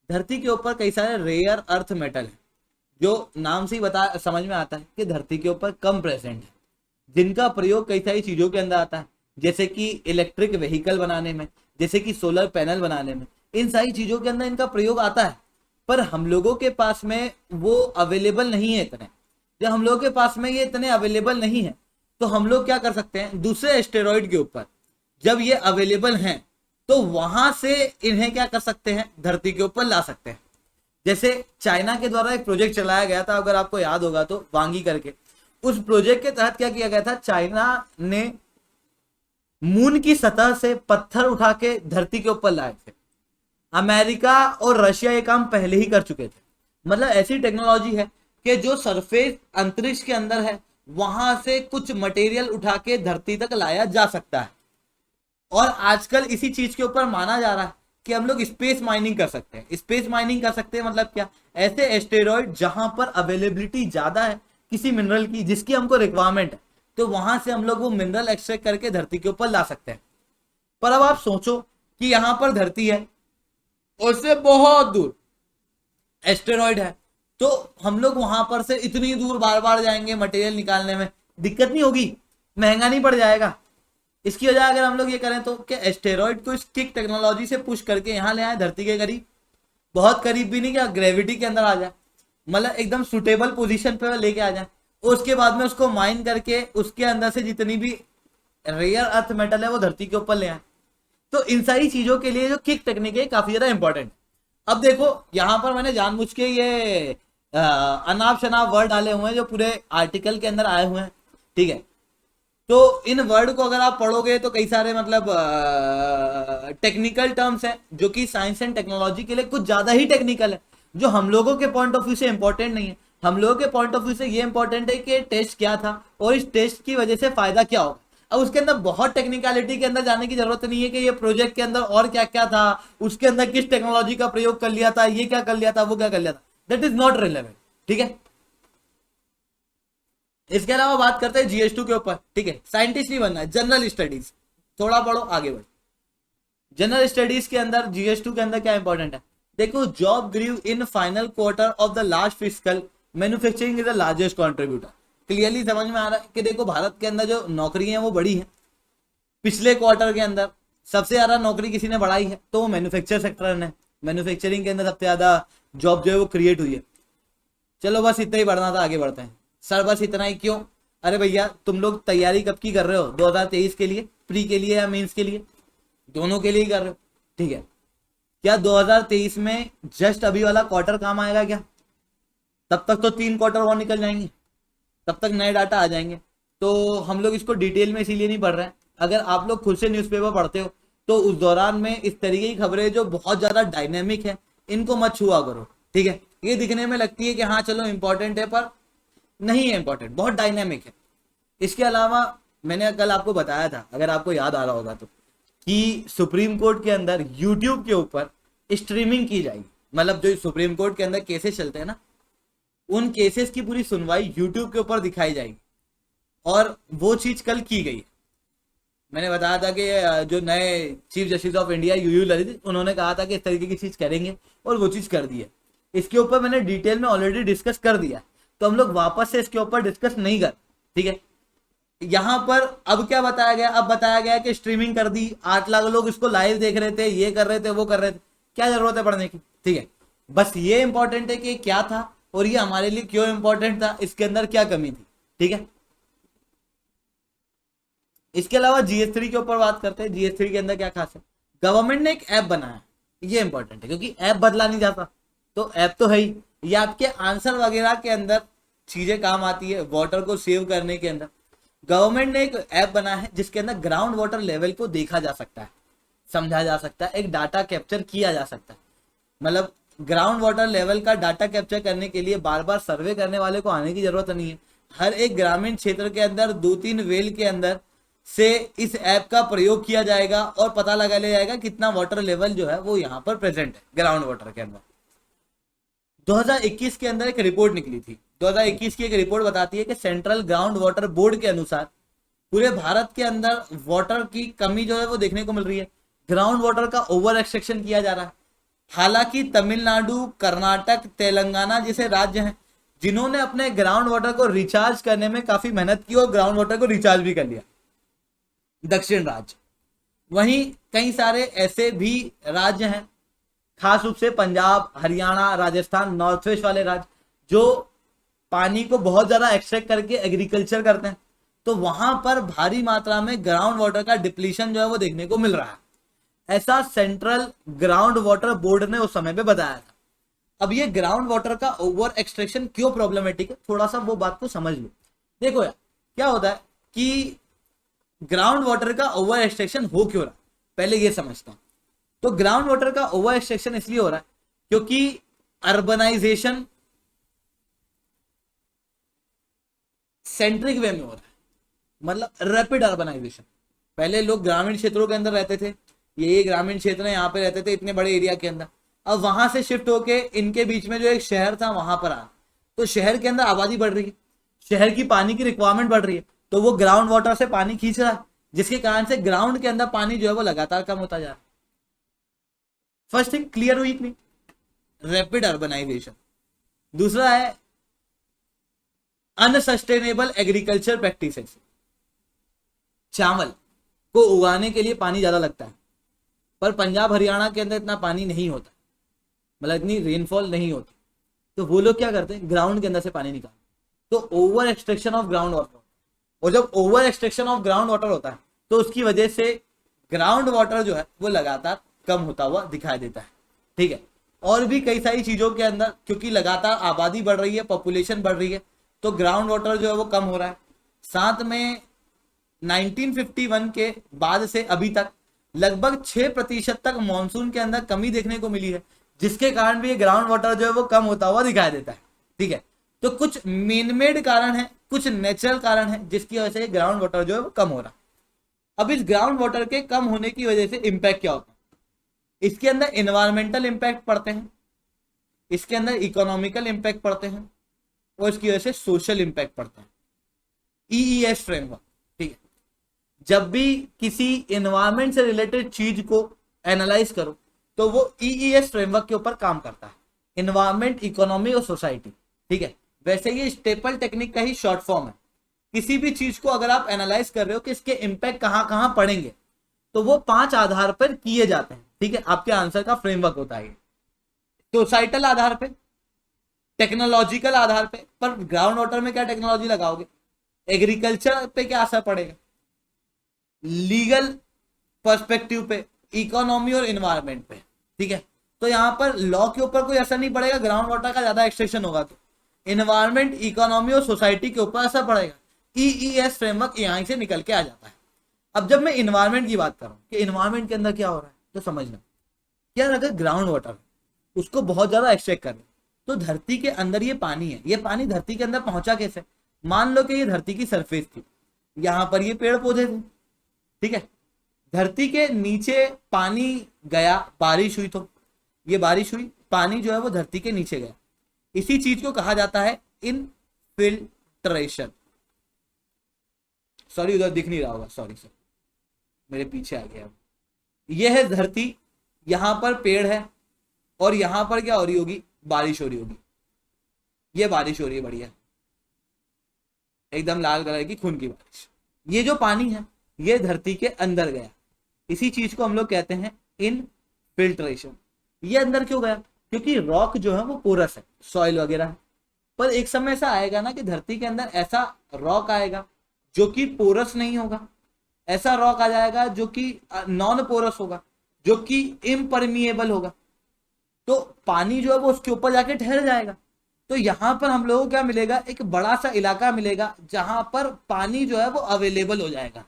धरती के ऊपर कई सारे रेयर अर्थ मेटल हैं जो नाम से ही समझ में आता है कि धरती के ऊपर कम प्रेजेंट है, जिनका प्रयोग कई सारी चीजों के अंदर आता है, जैसे कि इलेक्ट्रिक व्हीकल बनाने में, जैसे कि सोलर पैनल बनाने में, इन सारी चीजों के अंदर इनका प्रयोग आता है। पर हम लोगों के पास में वो अवेलेबल नहीं है इतने। जब हम लोगों के पास में ये इतने अवेलेबल नहीं है तो हम लोग क्या कर सकते हैं, दूसरे एस्टेरॉइड के ऊपर जब ये अवेलेबल हैं तो वहां से इन्हें क्या कर सकते हैं, धरती के ऊपर ला सकते हैं। जैसे चाइना के द्वारा एक प्रोजेक्ट चलाया गया था, अगर आपको याद होगा तो, वांगी करके। उस प्रोजेक्ट के तहत क्या किया गया था, चाइना ने मून की सतह से पत्थर उठा के धरती के ऊपर लाए थे। अमेरिका और रशिया ये काम पहले ही कर चुके थे। मतलब ऐसी टेक्नोलॉजी है कि जो सरफेस अंतरिक्ष के अंदर है वहां से कुछ मटेरियल उठा के धरती तक लाया जा सकता है। और आजकल इसी चीज के ऊपर माना जा रहा है कि हम लोग स्पेस माइनिंग कर सकते हैं। स्पेस माइनिंग कर सकते हैं मतलब क्या, ऐसे एस्टेरॉइड जहां पर अवेलेबिलिटी ज्यादा है किसी मिनरल की जिसकी हमको रिक्वायरमेंट है, तो वहां से हम लोग वो मिनरल एक्सट्रैक्ट करके धरती के ऊपर ला सकते हैं। पर अब आप सोचो कि यहां पर धरती है और उससे बहुत दूर एस्टेरॉइड है, तो हम लोग वहां पर से इतनी दूर बार बार जाएंगे, मटेरियल निकालने में दिक्कत नहीं होगी, महंगा नहीं पड़ जाएगा। इसकी वजह अगर हम लोग ये करें तो कि एस्टेरॉइड को इस किक टेक्नोलॉजी से पुश करके यहाँ ले आए धरती के करीब, बहुत करीब भी नहीं, क्या ग्रेविटी के अंदर आ जाए, मतलब एकदम सुटेबल पोजीशन पे लेके आ जाए। उसके बाद में उसको माइन करके उसके अंदर से जितनी भी रेयर अर्थ मेटल है वो धरती के ऊपर ले आए। तो इन सारी चीजों के लिए जो किक टेक्निक है काफी ज्यादा इंपॉर्टेंट। अब देखो यहाँ पर मैंने जानबूझ के ये अनाप शनाप वर्ड डाले हुए हैं जो पूरे आर्टिकल के अंदर आए हुए हैं, ठीक है। तो इन वर्ड को अगर आप पढ़ोगे तो कई सारे मतलब टेक्निकल टर्म्स हैं जो कि साइंस एंड टेक्नोलॉजी के लिए कुछ ज्यादा ही टेक्निकल है, जो हम लोगों के पॉइंट ऑफ व्यू से इंपॉर्टेंट नहीं है। हम लोगों के पॉइंट ऑफ व्यू से ये इंपॉर्टेंट है कि टेस्ट क्या था और इस टेस्ट की वजह से फायदा क्या होगा। अब उसके अंदर बहुत टेक्निकलिटी के अंदर जाने की जरूरत नहीं है कि ये प्रोजेक्ट के अंदर और क्या क्या था, उसके अंदर किस टेक्नोलॉजी का प्रयोग कर लिया था, ये क्या कर लिया था, वो क्या कर लिया था, दैट इज नॉट रिलेवेंट, ठीक है। इसके अलावा बात करते हैं जीएस2 के ऊपर, ठीक है। साइंटिस्ट नहीं बनना है, जनरल स्टडीज थोड़ा पढ़ो, आगे बढ़ो। जनरल स्टडीज के अंदर जीएस2 के अंदर क्या इंपॉर्टेंट है, देखो job grew in final quarter of the last fiscal, manufacturing is the largest contributor. Clearly समझ में आ रहा है कि देखो भारत के अंदर जो नौकरी है वो बड़ी है, पिछले क्वार्टर के अंदर सबसे ज्यादा नौकरी किसी ने बढ़ाई है तो वो मैन्युफैक्चर सेक्टर ने, मैन्युफैक्चरिंग के अंदर सबसे ज्यादा जॉब जो है वो क्रिएट हुई है। चलो बस इतना ही बढ़ना था, आगे बढ़ते हैं। सर बस इतना ही क्यों, अरे भैया तुम लोग तैयारी कब की कर रहे हो, 2023 के लिए, प्री के लिए या मेंस के लिए, दोनों के लिए ही कर रहे हो, ठीक है। क्या 2023 में जस्ट अभी वाला क्वार्टर काम आएगा क्या, तब तक तो 3 क्वार्टर और निकल जाएंगे, तब तक नए डाटा आ जाएंगे। तो हम लोग इसको डिटेल में इसीलिए नहीं पढ़ रहे हैं। अगर आप लोग खुद से न्यूज़पेपर पढ़ते हो तो उस दौरान में इस तरीके की खबरें जो बहुत ज्यादा डायनेमिक है इनको मत छुआ करो, ठीक है। ये दिखने में लगती है कि हाँ चलो इंपॉर्टेंट है, पर नहीं है इंपॉर्टेंट, बहुत डायनेमिक है। इसके अलावा मैंने कल आपको बताया था, अगर आपको याद आ रहा होगा तो, कि सुप्रीम कोर्ट के अंदर यूट्यूब के ऊपर स्ट्रीमिंग की जाएगी, मतलब जो सुप्रीम कोर्ट के अंदर केसेस चलते हैं ना, उन केसेस की पूरी सुनवाई यूट्यूब के ऊपर दिखाई जाएगी, और वो चीज कल की गई। मैंने बताया था कि जो नए chief justice of India UU Lalit, उन्होंने कहा था कि इस तरीके की चीज करेंगे और वो चीज कर दी है। इसके ऊपर मैंने डिटेल में ऑलरेडी डिस्कस कर दिया, तो हम लोग वापस से इसके ऊपर डिस्कस नहीं कर, ठीक है। यहाँ पर अब क्या बताया गया, अब बताया गया कि स्ट्रीमिंग कर दी, 8 लाख लोग इसको लाइव देख रहे थे, ये कर रहे थे, वो कर रहे थे, क्या जरूरत है पढ़ने की, ठीक है। बस ये इंपॉर्टेंट है कि क्या था और ये हमारे लिए क्यों इंपॉर्टेंट था, इसके अंदर क्या कमी थी, ठीक है। इसके अलावा जीएस3 के ऊपर बात करते हैं। जीएस3 के अंदर क्या खास है, गवर्नमेंट ने एक ऐप बनाया, ये इंपॉर्टेंट है क्योंकि ऐप बदला नहीं जाता, तो ऐप तो है ही, ये आपके आंसर वगैरह के अंदर चीजें काम आती है, वाटर को सेव करने के अंदर। गवर्नमेंट ने एक ऐप बनाया है जिसके अंदर ग्राउंड वाटर लेवल को देखा जा सकता है, समझा जा सकता है, एक डाटा कैप्चर किया जा सकता है। मतलब ग्राउंड वाटर लेवल का डाटा कैप्चर करने के लिए बार बार सर्वे करने वाले को आने की जरूरत नहीं है। हर एक ग्रामीण क्षेत्र के अंदर 2-3 वेल के अंदर से इस ऐप का प्रयोग किया जाएगा और पता लगा लिया जाएगा कितना वाटर लेवल जो है वो यहाँ पर प्रेजेंट है ग्राउंड वाटर के अंदर। 2021 के अंदर एक रिपोर्ट निकली थी, 2021 की एक रिपोर्ट बताती है कि सेंट्रल ग्राउंड वाटर बोर्ड के अनुसार पूरे भारत के अंदर वाटर की कमी जो है वो देखने को मिल रही है, ग्राउंड वाटर का ओवर एक्सट्रैक्शन किया जा रहा है। हालांकि तमिलनाडु, कर्नाटक, तेलंगाना जैसे राज्य हैं जिन्होंने अपने ग्राउंड वाटर को रिचार्ज करने में काफी मेहनत की और ग्राउंड वाटर को रिचार्ज भी कर लिया, दक्षिण राज्य। वहीं कई सारे ऐसे भी राज्य हैं, खास रूप से पंजाब, हरियाणा, राजस्थान, नॉर्थ वेस्ट वाले राज्य जो पानी को बहुत ज्यादा एक्सट्रैक्ट करके एग्रीकल्चर करते हैं, तो वहां पर भारी मात्रा में ग्राउंड वाटर का डिप्लीशन जो है वो देखने को मिल रहा है। ऐसा सेंट्रल ग्राउंड वाटर बोर्ड ने उस समय पे बताया था। अब ये ग्राउंड वाटर का ओवर एक्सट्रैक्शन क्यों प्रॉब्लमेटिक है, थोड़ा सा वो बात को समझ लो। देखो यार क्या होता है कि ग्राउंड वाटर का ओवर एक्सट्रैक्शन हो क्यों रहा, पहले ये समझता हूं। तो ग्राउंड वाटर का ओवर एक्सट्रैक्शन इसलिए हो रहा है क्योंकि अर्बनाइजेशन सेंट्रिक वे में हो रहा है, मतलब रैपिड अर्बनाइजेशन। पहले लोग ग्रामीण क्षेत्रों के अंदर रहते थे, ये ग्रामीण क्षेत्र है, यहाँ पे रहते थे इतने बड़े एरिया के अंदर। अब वहां से शिफ्ट होके इनके बीच में जो एक शहर था वहां पर आ, तो शहर के अंदर आबादी बढ़ रही है, शहर की पानी की रिक्वायरमेंट बढ़ रही है, तो वो ग्राउंड वाटर से पानी खींच रहा है, जिसके कारण से ग्राउंड के अंदर पानी जो है वो लगातार कम होता जा रहा है। फर्स्ट थिंग क्लियर हुई कि नहीं, रैपिड अर्बनाइजेशन। दूसरा है अनसस्टेनेबल एग्रीकल्चर प्रैक्टिसेस। चावल को उगाने के लिए पानी ज्यादा लगता है, पर पंजाब हरियाणा के अंदर इतना पानी नहीं होता, मतलब इतनी रेनफॉल नहीं होती, तो वो लोग क्या करते हैं, ग्राउंड के अंदर से पानी निकालते, तो over extraction of ground water. और जब over extraction of ground water होता है तो उसकी वजह से ग्राउंड वाटर जो है वो लगातार कम होता हुआ दिखाई देता है। ठीक है, और भी कई सारी चीजों के अंदर, क्योंकि लगातार आबादी बढ़ रही है, पॉपुलेशन बढ़ रही है, तो ग्राउंड वाटर जो है वो कम हो रहा है। साथ में 1951 के बाद से अभी तक लगभग 6% तक मानसून के अंदर कमी देखने को मिली है, जिसके कारण भी ग्राउंड वाटर जो है वो कम होता हुआ दिखाई देता है। ठीक है, तो कुछ मेन मेड कारण है, कुछ नेचुरल कारण है, जिसकी वजह से ग्राउंड वाटर जो है वो कम हो रहा है। अब इस ग्राउंड वाटर के कम होने की वजह से इंपैक्ट क्या होता है, इसके अंदर एनवायरमेंटल इंपैक्ट पड़ते हैं, इसके अंदर इकोनॉमिकल इंपैक्ट पड़ते हैं, और इसकी वजह से सोशल इंपैक्ट पड़ता है। ईईएस फ्रेमवर्क, ठीक है, जब भी किसी एनवायरमेंट से रिलेटेड चीज को एनालाइज करो तो वो ईईएस फ्रेमवर्क के ऊपर काम करता है, एनवायरमेंट, इकोनॉमी और सोसाइटी। ठीक है, वैसे ये स्टेपल टेक्निक का ही शॉर्ट फॉर्म है। किसी भी चीज को अगर आप एनालाइज कर रहे हो कि इसके इंपैक्ट कहां कहां पड़ेंगे, तो वो 5 आधार पर किए जाते हैं। ठीक है, आपके आंसर का फ्रेमवर्क होता है। सोसाइटल आधार पे, टेक्नोलॉजिकल आधार पे, पर ग्राउंड वाटर में क्या टेक्नोलॉजी लगाओगे, एग्रीकल्चर पे क्या असर पड़ेगा, लीगल पर्सपेक्टिव पे, इकोनॉमी और एनवायरमेंट पे। ठीक है, तो यहां पर लॉ के ऊपर कोई असर नहीं पड़ेगा, ग्राउंड वाटर का ज्यादा एक्सट्रैक्शन होगा तो एनवायरमेंट, इकोनॉमी और सोसाइटी के ऊपर असर पड़ेगा। ईईएस फ्रेमवर्क यहां से निकल के आ जाता है। अब जब मैं इन्वायरमेंट की बात कर रहा हूं कि इन्वायरमेंट के अंदर क्या हो रहा है, तो समझना यार, अगर ग्राउंड वाटर उसको बहुत ज्यादा एक्सट्रैक्ट कर रहे तो धरती के अंदर ये पानी है, ये पानी धरती के अंदर पहुंचा कैसे, मान लो कि ये धरती की सरफेस थी, यहां पर ये पेड़ पौधे थे। ठीक है, धरती के नीचे पानी गया, बारिश हुई, तो ये बारिश हुई, पानी जो है वो धरती के नीचे गया। इसी चीज को कहा जाता है इनफिल्ट्रेशन। सॉरी, उधर दिख नहीं रहा होगा, सॉरी सर, मेरे पीछे आ गया। ये है धरती, यहां पर पेड़ है, और यहां पर क्या हो रही होगी, बारिश हो रही होगी। ये बारिश हो रही है, बढ़िया, एकदम लाल कलर की खून की बारिश। ये जो पानी है ये धरती के अंदर गया, इसी चीज को हम लोग कहते हैं इनफिल्ट्रेशन। ये अंदर क्यों गया, क्योंकि रॉक जो है वो पोरस है, सॉइल वगैरह है, पर एक समय ऐसा आएगा ना कि धरती के अंदर ऐसा रॉक आएगा जो कि पोरस नहीं होगा, ऐसा रॉक आ जाएगा जो कि नॉन पोरस होगा, जो कि इम्परमिएबल होगा, तो पानी जो है वो उसके ऊपर जाके ठहर जाएगा। तो यहां पर हम लोगों को क्या मिलेगा, एक बड़ा सा इलाका मिलेगा जहां पर पानी जो है वो अवेलेबल हो जाएगा,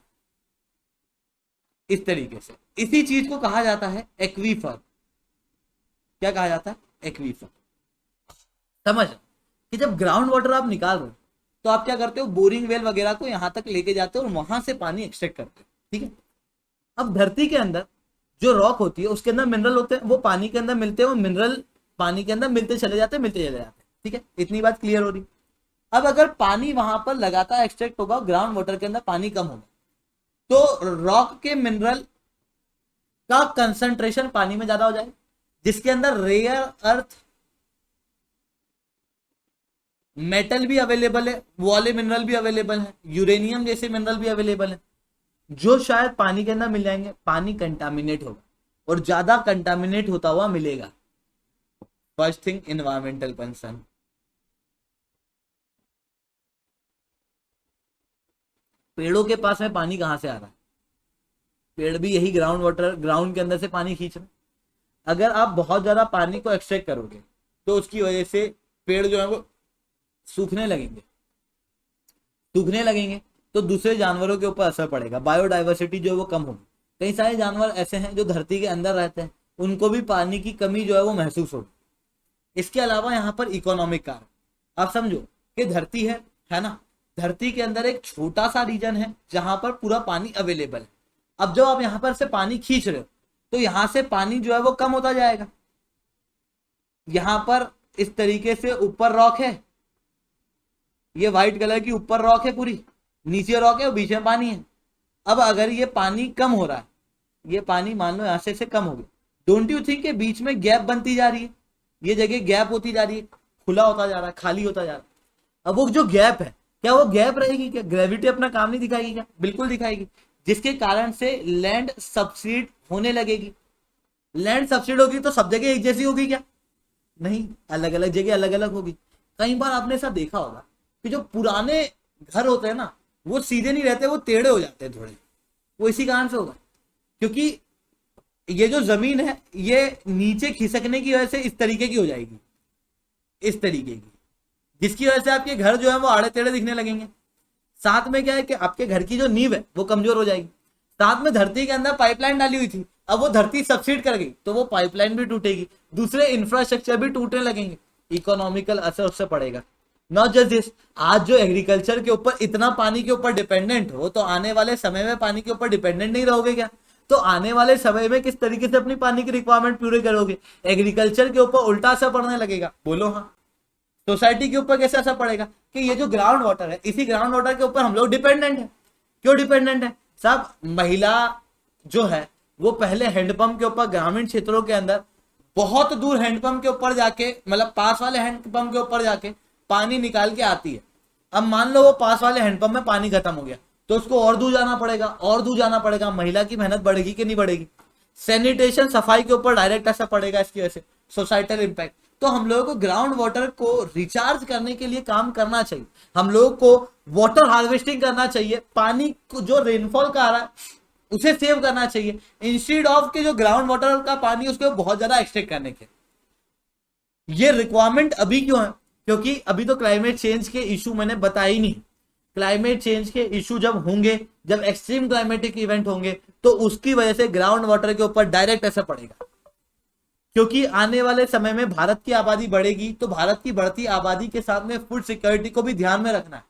इस तरीके से। इसी चीज को कहा जाता है एक्वीफर। क्या कहा जाता है, एक्वीफर। समझ कि जब ग्राउंड वाटर आप निकाल रहे हो तो आप क्या करते हो, बोरिंग वेल वगैरह को यहां तक लेके जाते हो और वहां से पानी एक्सट्रैक्ट करते हो। ठीक है, अब धरती के अंदर जो रॉक होती है उसके अंदर मिनरल होते हैं, वो पानी के अंदर मिलते हैं, वो मिनरल पानी के अंदर मिलते चले जाते हैं, मिलते चले जाते हैं। ठीक है, इतनी बात क्लियर हो रही। अब अगर पानी वहां पर लगातार एक्सट्रैक्ट होगा, ग्राउंड वाटर के अंदर पानी कम होगा, तो रॉक के मिनरल का कंसंट्रेशन पानी में ज्यादा हो जाएगा, जिसके अंदर रेयर अर्थ मेटल भी अवेलेबल है, वो वाले मिनरल भी अवेलेबल है, यूरेनियम जैसे मिनरल भी अवेलेबल है, जो शायद पानी के अंदर मिल जाएंगे। पानी कंटामिनेट होगा और ज्यादा कंटामिनेट होता हुआ मिलेगा। First thing, environmental concern. पेड़ों के पास में पानी कहां से आ रहा है, पेड़ भी यही ग्राउंड वाटर, ग्राउंड के अंदर से पानी खींच रहे। अगर आप बहुत ज्यादा पानी को एक्सट्रैक्ट करोगे तो उसकी वजह से पेड़ जो है वो सूखने लगेंगे, सूखने लगेंगे तो दूसरे जानवरों के ऊपर असर पड़ेगा, बायोडाइवर्सिटी जो है वो कम होगी। कई सारे जानवर ऐसे हैं जो धरती के अंदर रहते हैं, उनको भी पानी की कमी जो है वो महसूस होगी। इसके अलावा यहाँ पर इकोनॉमिक कारण, आप समझो कि धरती है ना, धरती के अंदर एक छोटा सा रीजन है जहां पर पूरा पानी अवेलेबल है। अब जब आप यहाँ पर से पानी खींच रहे हो तो यहां से पानी जो है वो कम होता जाएगा। यहां पर इस तरीके से ऊपर रॉक है, ये व्हाइट कलर की ऊपर रॉक है पूरी, नीचे रॉक है और बीच में पानी है। अब अगर ये पानी कम हो रहा है, ये पानी मान लो यहां से कम हो गया, डोंट यू थिंक के बीच में गैप बनती जा रही है, ये जगह गैप होती जा रही है, खुला होता जा रहा है, खाली होता जा रहा है। अब वो जो गैप है, क्या वो गैप रहेगी क्या, ग्रेविटी अपना काम नहीं दिखाएगी क्या, बिल्कुल दिखाएगी, जिसके कारण से लैंड सब्सिड होने लगेगी। लैंड सब्सिड होगी तो सब जगह एक जैसी होगी क्या, नहीं, अलग अलग जगह अलग अलग होगी। कई बार आपने ऐसा देखा होगा कि जो पुराने घर होते हैं ना, वो सीधे नहीं रहते, वो टेढ़े हो जाते हैं थोड़े। वो इसी कारण से होगा क्योंकि ये जो जमीन है ये नीचे खिसकने की वजह से इस तरीके की हो जाएगी, इस तरीके की, जिसकी वजह से आपके घर जो है वो आड़े टेढ़े दिखने लगेंगे। साथ में क्या है कि आपके घर की जो नींव है वो कमजोर हो जाएगी। साथ में धरती के अंदर पाइपलाइन डाली हुई थी, अब वो धरती सबसीड कर गई तो वो पाइपलाइन भी टूटेगी, दूसरे इंफ्रास्ट्रक्चर भी टूटने लगेंगे, इकोनॉमिकल असर उससे पड़ेगा। नॉट जस्ट दिस, आज जो एग्रीकल्चर के ऊपर इतना पानी के ऊपर डिपेंडेंट हो, तो आने वाले समय में पानी के ऊपर डिपेंडेंट नहीं रहोगे क्या? तो आने वाले समय में किस तरीके से अपनी पानी की रिक्वायरमेंट पूरी करोगे? एग्रीकल्चर के ऊपर उल्टा असर पड़ने लगेगा। बोलो हाँ। सोसाइटी के ऊपर कैसे असर पड़ेगा कि ये जो ग्राउंड वाटर है, इसी ग्राउंड वाटर के ऊपर हम लोग डिपेंडेंट है। क्यों डिपेंडेंट है साहब? महिला जो है वो पहले हैंडपंप के ऊपर ग्रामीण क्षेत्रों के अंदर बहुत दूर हैंडपंप के ऊपर जाके, मतलब पास वाले हैंडपंप के ऊपर जाके पानी निकाल के आती है। अब मान लो वो पास वाले हैंडपंप में पानी खत्म हो गया तो उसको और दूर जाना पड़ेगा, और दूर जाना पड़ेगा। महिला की मेहनत बढ़ेगी कि नहीं बढ़ेगी? सैनिटेशन, सफाई के ऊपर डायरेक्ट असर पड़ेगा इसकी वजह से, सोसाइटल इंपैक्ट। तो हम लोगों को ग्राउंड वाटर को रिचार्ज करने के लिए काम करना चाहिए, हम लोगों को वाटर हार्वेस्टिंग करना चाहिए, पानी को जो रेनफॉल का आ रहा है उसे सेव करना चाहिए, इंस्टेड ऑफ के जो ग्राउंड वाटर का पानी उसको बहुत ज्यादा एक्सट्रैक्ट करने के। ये रिक्वायरमेंट अभी क्यों है? क्योंकि अभी तो क्लाइमेट चेंज के इशू मैंने बताया ही नहीं। क्लाइमेट चेंज के इशू जब होंगे, जब एक्सट्रीम क्लाइमेटिक इवेंट होंगे, तो उसकी वजह से ग्राउंड वाटर के ऊपर डायरेक्ट असर पड़ेगा। क्योंकि आने वाले समय में भारत की आबादी बढ़ेगी, तो भारत की बढ़ती आबादी के साथ में फूड सिक्योरिटी को भी ध्यान में रखना है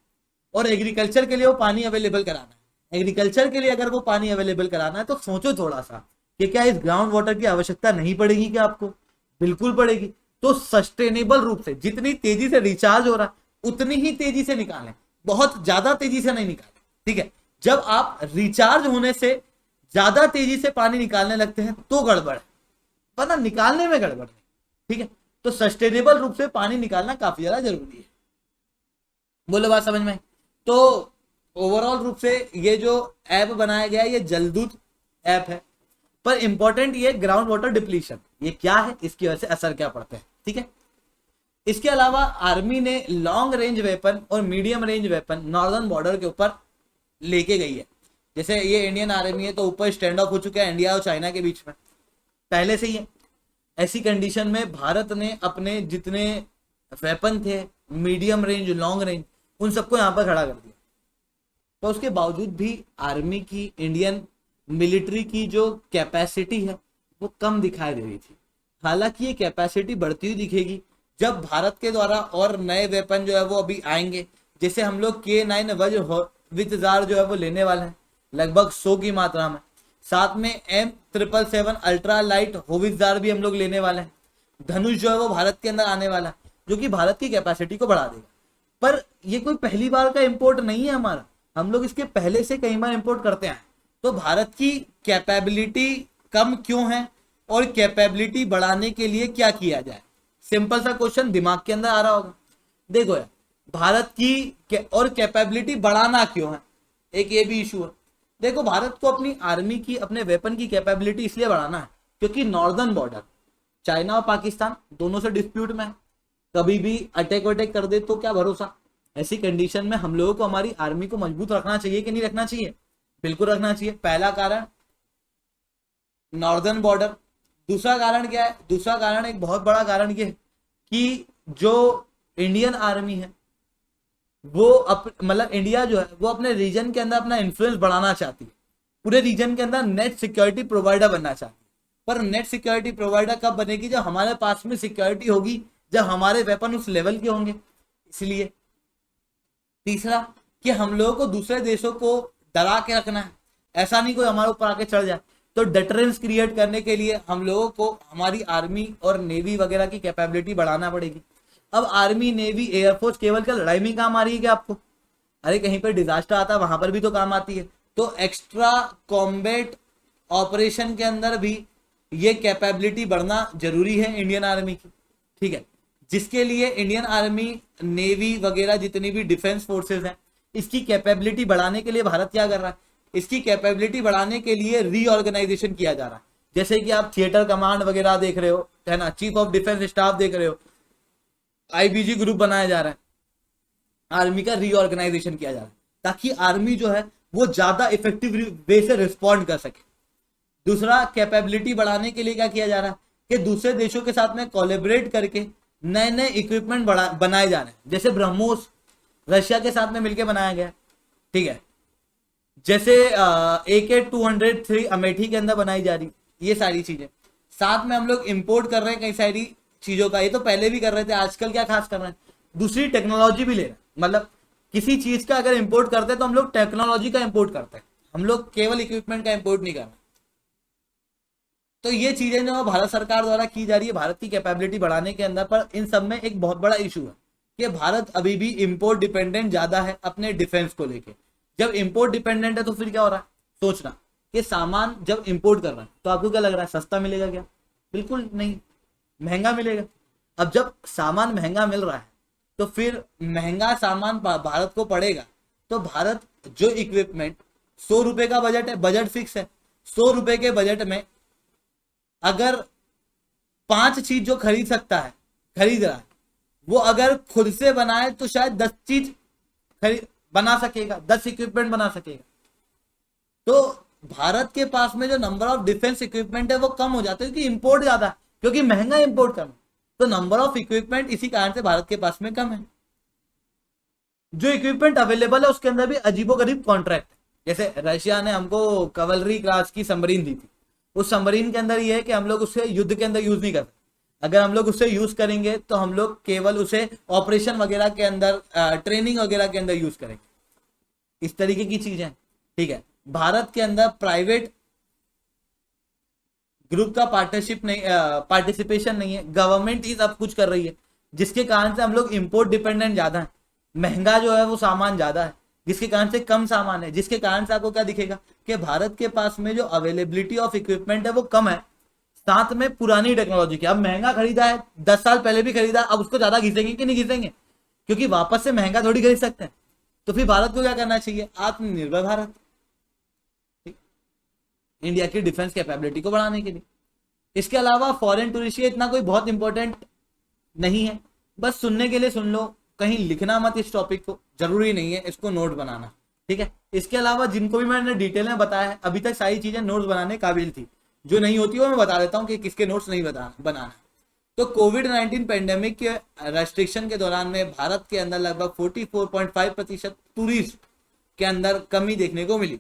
और एग्रीकल्चर के लिए वो पानी अवेलेबल कराना है। एग्रीकल्चर के लिए अगर वो पानी अवेलेबल कराना है तो सोचो थोड़ा सा कि क्या इस ग्राउंड वाटर की आवश्यकता नहीं पड़ेगी क्या आपको? बिल्कुल पड़ेगी। तो सस्टेनेबल रूप से जितनी तेजी से रिचार्ज हो रहा है उतनी ही तेजी से निकालें, बहुत ज्यादा तेजी से नहीं निकालें, ठीक है? जब आप रिचार्ज होने से ज्यादा तेजी से पानी निकालने लगते हैं तो गड़बड़ है, वरना निकालने में गड़बड़ नहीं, ठीक है? तो सस्टेनेबल रूप से पानी निकालना काफी ज्यादा जरूरी है। बोलो बात समझ में? तो ओवरऑल रूप से ये जो ऐप बनाया गया है ये जलदूत ऐप है, पर इंपॉर्टेंट ये ग्राउंड वाटर डिप्लीशन ये क्या है, इसकी वजह से असर क्या पड़ते हैं, ठीक है? इसके अलावा आर्मी ने लॉन्ग रेंज वेपन और medium range weapon northern border के ऊपर लेके गई है। जैसे ये इंडियन आर्मी है तो ऊपर स्टैंड ऑफ हो चुका है इंडिया और चाइना के बीच में पहले से ही है। ऐसी कंडीशन में भारत ने अपने जितने वेपन थे मीडियम रेंज, लॉन्ग रेंज, उन सबको यहाँ पर खड़ा कर दिया। तो उसके बावजूद भी आर्मी की, इंडियन मिलिट्री की जो कैपेसिटी है वो कम दिखाई दे रही थी। हालांकि ये कैपेसिटी बढ़ती हुई दिखेगी जब भारत के द्वारा और नए वेपन जो है वो अभी आएंगे। जैसे हम लोग K9 वज्रविजार जो है वो लेने वाले हैं लगभग 100 की मात्रा में। साथ में M777 अल्ट्रा लाइट होवित्जार भी हम लोग लेने वाले हैं। धनुष जो है वो भारत के अंदर आने वाला है जो कि भारत की कैपेसिटी को बढ़ा देगा। पर ये कोई पहली बार का इंपोर्ट नहीं है हमारा, हम लोग इसके पहले से कई बार इंपोर्ट करते हैं। तो भारत की कैपेबिलिटी कम क्यों है और कैपेबिलिटी बढ़ाने के लिए क्या किया जाए? सिंपल सा क्वेश्चन दिमाग के अंदर आ रहा होगा। देखो यार, भारत की और कैपेबिलिटी बढ़ाना क्यों है, एक ये भी इशू है। देखो, भारत को अपनी आर्मी की, अपने वेपन की कैपेबिलिटी इसलिए बढ़ाना है क्योंकि नॉर्दर्न बॉर्डर चाइना और पाकिस्तान दोनों से डिस्प्यूट में है। कभी भी अटैक वटैक कर दे तो क्या भरोसा। ऐसी कंडीशन में हम लोगों को हमारी आर्मी को मजबूत रखना चाहिए कि नहीं रखना चाहिए? बिल्कुल रखना चाहिए। पहला कारण नॉर्दर्न बॉर्डर। दूसरा कारण क्या है? दूसरा कारण, एक बहुत बड़ा कारण ये है कि जो इंडियन आर्मी है वो मतलब इंडिया जो है वो अपने रीजन के अंदर अपना इन्फ्लुएंस बढ़ाना चाहती है, पूरे रीजन के अंदर नेट सिक्योरिटी प्रोवाइडर बनना चाहती है। पर नेट सिक्योरिटी प्रोवाइडर कब बनेगी? जब हमारे पास में सिक्योरिटी होगी, जब हमारे वेपन उस लेवल के होंगे। इसलिए तीसरा कि हम लोगों को दूसरे देशों को डरा के रखना है, ऐसा नहीं कोई हमारे ऊपर आके चढ़ जाए। तो डिटरेंस क्रिएट करने के लिए हम लोगों को हमारी आर्मी और नेवी वगैरह की कैपेबिलिटी बढ़ाना पड़ेगी। अब आर्मी, नेवी, एयरफोर्स केवल क्या लड़ाई में काम आ रही है क्या आपको? अरे कहीं पर डिजास्टर आता है वहां पर भी तो काम आती है। तो एक्स्ट्रा कॉम्बैट ऑपरेशन के अंदर भी ये कैपेबिलिटी बढ़ना जरूरी है इंडियन आर्मी की, ठीक है? जिसके लिए इंडियन आर्मी, नेवी वगैरह जितनी भी डिफेंस फोर्सेस हैं, इसकी कैपेबिलिटी बढ़ाने के लिए भारत क्या कर रहा है? इसकी कैपेबिलिटी बढ़ाने के लिए रीऑर्गेनाइजेशन किया जा रहा है। जैसे कि आप थिएटर कमांड वगैरह देख रहे हो, है ना, चीफ ऑफ डिफेंस स्टाफ देख रहे हो, आईबीजी ग्रुप बनाया जा रहा है, आर्मी का रीऑर्गेनाइजेशन किया जा रहा है ताकि आर्मी जो है वो ज्यादा इफेक्टिव वे से रिस्पॉन्ड कर सके। दूसरा, कैपेबिलिटी बढ़ाने के लिए क्या किया जा रहा है कि दूसरे देशों के साथ में कोलैबोरेट करके नए नए इक्विपमेंट बनाए जा रहे हैं। जैसे ब्रह्मोस रशिया के साथ में मिलकर बनाया गया, ठीक है, जैसे AK-203 अमेठी के अंदर बनाई जा रही, ये सारी चीजें। साथ में हम लोग इंपोर्ट कर रहे हैं कई सारी चीजों का, ये तो पहले भी कर रहे थे, आजकल क्या खास कर रहे हैं, दूसरी टेक्नोलॉजी भी ले रहे हैं। मतलब किसी चीज का अगर इंपोर्ट करते हैं तो हम लोग टेक्नोलॉजी का इंपोर्ट करते हैं, हम लोग केवल इक्विपमेंट का इंपोर्ट नहीं कर रहे। तो ये चीजें जो भारत सरकार द्वारा की जा रही है भारत की कैपेबिलिटी बढ़ाने के अंदर, पर इन सब में एक बहुत बड़ा इशू है कि भारत अभी भी इंपोर्ट डिपेंडेंट ज्यादा है अपने डिफेंस को लेके। जब इंपोर्ट डिपेंडेंट है तो फिर क्या हो रहा है, सोचना कि सामान जब इंपोर्ट कर रहा है तो आपको क्या लग रहा है, सस्ता मिलेगा क्या? बिल्कुल नहीं, महंगा मिलेगा। अब जब सामान महंगा मिल रहा है तो फिर महंगा सामान भारत को पड़ेगा, तो भारत जो इक्विपमेंट 100 रुपए का बजट है, बजट फिक्स है, 100 रुपए के बजट में अगर 5 चीज जो खरीद सकता है, खरीद रहा है, वो अगर खुद से बनाए तो शायद 10 चीज खरीद बना सकेगा, 10 इक्विपमेंट बना सकेगा। तो भारत के पास में जो नंबर ऑफ डिफेंस इक्विपमेंट है वो कम हो जाता है क्योंकि इंपोर्ट ज्यादा है, क्योंकि महंगा इंपोर्ट करना, तो नंबर ऑफ इक्विपमेंट इसी कारण से भारत के पास में कम है। जो इक्विपमेंट अवेलेबल है उसके अंदर भी अजीबोगरीब कॉन्ट्रैक्ट, जैसे रशिया ने हमको कवलरी क्लास की सबमरीन दी थी, उस सबमरीन के अंदर ये है कि हम लोग उसे युद्ध के अंदर यूज नहीं करते, अगर हम लोग उससे यूज करेंगे तो हम लोग केवल उसे ऑपरेशन वगैरह के अंदर, ट्रेनिंग वगैरह के अंदर यूज करेंगे, इस तरीके की चीजें, ठीक है। भारत के अंदर प्राइवेट ग्रुप का पार्टिसिपेशन नहीं है, गवर्नमेंट ही सब कुछ कर रही है, जिसके कारण से हम लोग इंपोर्ट डिपेंडेंट ज्यादा है, महंगा जो है वो सामान ज्यादा है, जिसके कारण से कम सामान है, जिसके कारण से आपको क्या दिखेगा कि भारत के पास में जो अवेलेबिलिटी ऑफ इक्विपमेंट है वो कम है, साथ में पुरानी टेक्नोलॉजी की। अब महंगा खरीदा है, 10 साल पहले भी खरीदा, अब उसको ज्यादा घिसेंगे कि नहीं घिसेंगे, क्योंकि वापस से महंगा थोड़ी खरीद सकते हैं। तो फिर भारत को क्या करना चाहिए, आत्मनिर्भर भारत, इंडिया की डिफेंस कैपेबिलिटी को बढ़ाने के लिए। इसके अलावा फॉरेन टूरिस्ट इतना कोई बहुत इंपॉर्टेंट नहीं है, बस सुनने के लिए सुन लो, कहीं लिखना मत इस टॉपिक को, जरूरी नहीं है इसको नोट बनाना, ठीक है। इसके अलावा जिनको भी मैंने डिटेल में बताया है अभी तक सारी चीजें नोट्स बनाने काबिल थी, जो नहीं होती वो मैं बता देता हूँ कि किसके नोट्स नहीं बनाना। तो कोविड-19 पेंडेमिक के रेस्ट्रिक्शन के दौरान में भारत के अंदर लगभग 44.5% टूरिस्ट के अंदर कमी देखने को मिली।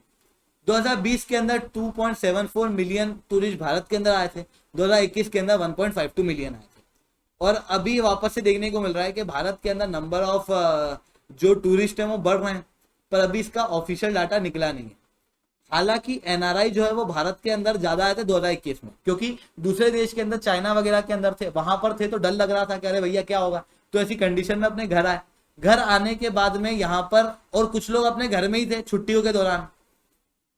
2020 के अंदर 2.74 मिलियन टूरिस्ट भारत के अंदर आए थे, 2021 के अंदर 1.52 मिलियन आए थे, और अभी वापस से देखने को मिल रहा है कि भारत के अंदर नंबर ऑफ जो टूरिस्ट हैं वो बढ़ रहे हैं, पर अभी इसका ऑफिशियल डाटा निकला नहीं है। हालांकि एनआरआई जो है वो भारत के अंदर ज्यादा आए थे 2021 में, क्योंकि दूसरे देश के अंदर चाइना वगैरह के अंदर थे, वहां पर थे तो डर लग रहा था कि अरे भैया क्या होगा, तो ऐसी कंडीशन में अपने घर आए। घर आने के बाद में यहाँ पर, और कुछ लोग अपने घर में ही थे छुट्टियों के दौरान,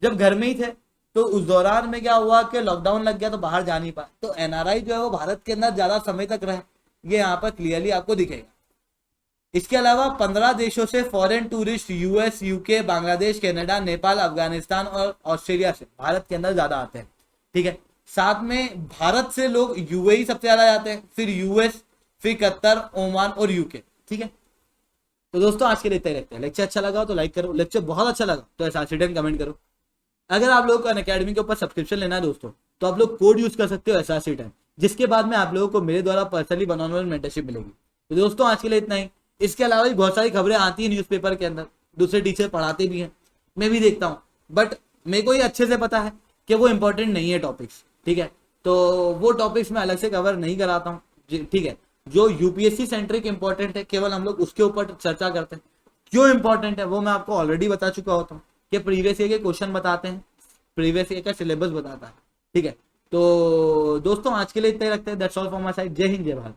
जब घर में ही थे तो उस दौरान में क्या हुआ कि लॉकडाउन लग गया तो बाहर जा नहीं पाए, तो एनआरआई जो है वो भारत के अंदर ज्यादा समय तक रहे, ये यहाँ पर क्लियरली आपको दिखेगा। इसके अलावा 15 देशों से foreign tourist US, UK, Bangladesh, Canada, Nepal, Afghanistan और ऑस्ट्रेलिया से भारत के अंदर ज्यादा आते हैं, ठीक है। साथ में भारत से लोग यूएई सबसे ज्यादा जाते हैं, फिर यूएस, फिर कतर, ओमान और यूके, ठीक है। तो दोस्तों आज के लिए इतना ही रखते हैं। लेक्चर अच्छा लगा तो लाइक करो, लेक्चर बहुत अच्छा लगा तो ऐसा कमेंट करो। अगर आप लोगों को अनअकैडमी के ऊपर सब्सक्रिप्शन लेना है दोस्तों, तो आप लोग कोड यूज कर सकते हो SRC टाइम, जिसके बाद में आप लोगों को मेरे द्वारा पर्सनली वन-ऑन-वन मेंटरशिप मिलेगी। तो दोस्तों आज के लिए इतना ही। इसके अलावा भी बहुत सारी खबरें आती है न्यूज़पेपर के अंदर, दूसरे टीचर पढ़ाते भी हैं, मैं भी देखता हूँ, बट मेरे को ये अच्छे से पता है कि वो इंपॉर्टेंट नहीं है टॉपिक्स, ठीक है। तो वो टॉपिक्स मैं अलग से कवर नहीं कराता हूँ, ठीक है। जो यूपीएससी सेंट्रिक इंपॉर्टेंट है केवल हम लोग उसके ऊपर चर्चा करते हैं। क्यों इंपॉर्टेंट है वो मैं आपको ऑलरेडी बता चुका होता हूँ कि प्रीवियस ईयर के क्वेश्चन बताते हैं, प्रीवियस ईयर का सिलेबस बताता है, ठीक है। तो दोस्तों आज के लिए इतना ही रखते हैं। That's all from my side. जय हिंद, जय भारत।